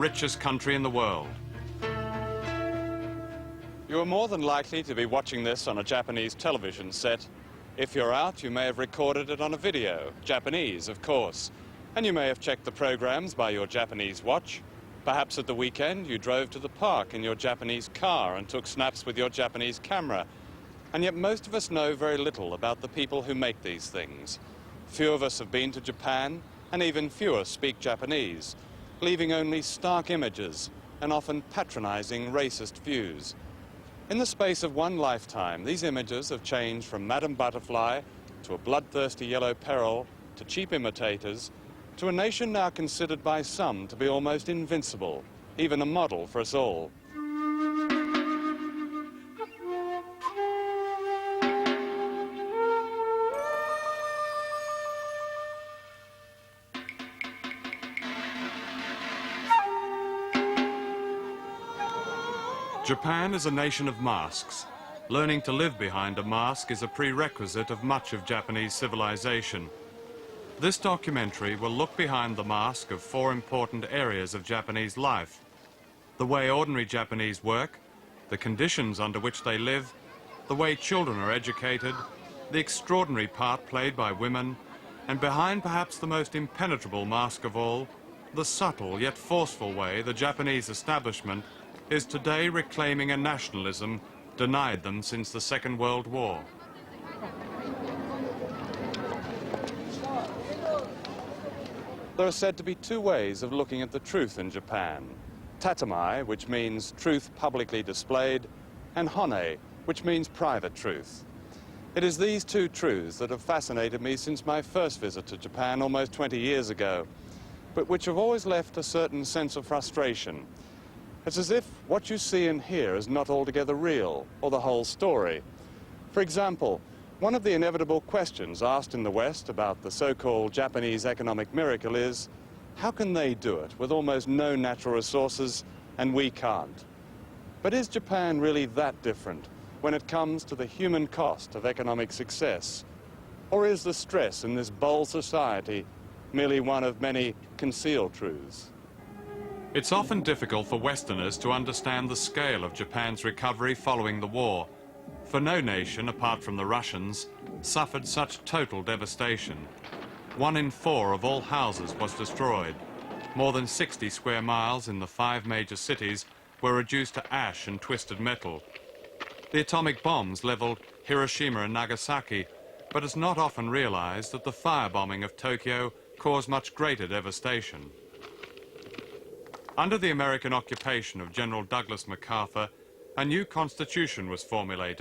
richest country in the world. You are more than likely to be watching this on a Japanese television set. If you're out, you may have recorded it on a video, Japanese, of course. And you may have checked the programs by your Japanese watch. Perhaps at the weekend you drove to the park in your Japanese car and took snaps with your Japanese camera. And yet most of us know very little about the people who make these things. Few of us have been to Japan, and even fewer speak Japanese, leaving only stark images and often patronizing racist views. In the space of one lifetime, these images have changed from Madame Butterfly to a bloodthirsty yellow peril to cheap imitators to a nation now considered by some to be almost invincible, even a model for us all. Japan is a nation of masks. Learning to live behind a mask is a prerequisite of much of Japanese civilization. This documentary will look behind the mask of four important areas of Japanese life: the way ordinary Japanese work, the conditions under which they live, the way children are educated, the extraordinary part played by women, and behind perhaps the most impenetrable mask of all, the subtle yet forceful way the Japanese establishment is today reclaiming a nationalism denied them since the Second World War. There are said to be two ways of looking at the truth in Japan: tatemae, which means truth publicly displayed, and hone, which means private truth. It is these two truths that have fascinated me since my first visit to Japan almost 20 years ago, but which have always left a certain sense of frustration. It's as if what you see and hear is not altogether real, or the whole story. For example, one of the inevitable questions asked in the West about the so-called Japanese economic miracle is, how can they do it with almost no natural resources and we can't? But is Japan really that different when it comes to the human cost of economic success? Or is the stress in this bold society merely one of many concealed truths? It's often difficult for Westerners to understand the scale of Japan's recovery following the war, for no nation, apart from the Russians, suffered such total devastation. 1 in 4 of all houses was destroyed. More than 60 square miles in the 5 major cities were reduced to ash and twisted metal. The atomic bombs leveled Hiroshima and Nagasaki, but it's not often realized that the firebombing of Tokyo caused much greater devastation. Under the American occupation of General Douglas MacArthur, a new constitution was formulated.